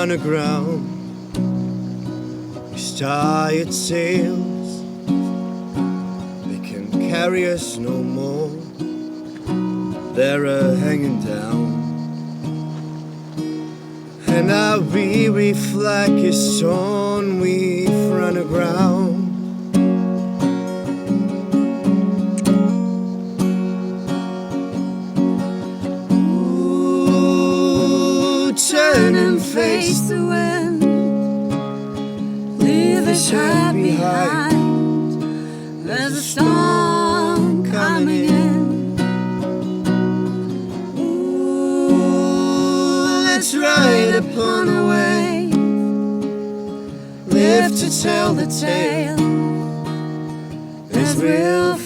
run aground. These tired sails, they can carry us no more. They're hanging down, and our weary flag is torn. We've run aground. Turn and face the wind, leave us hurt behind. There's a storm coming in. Ooh, let's ride upon a wave, live to tell the tale, as we'll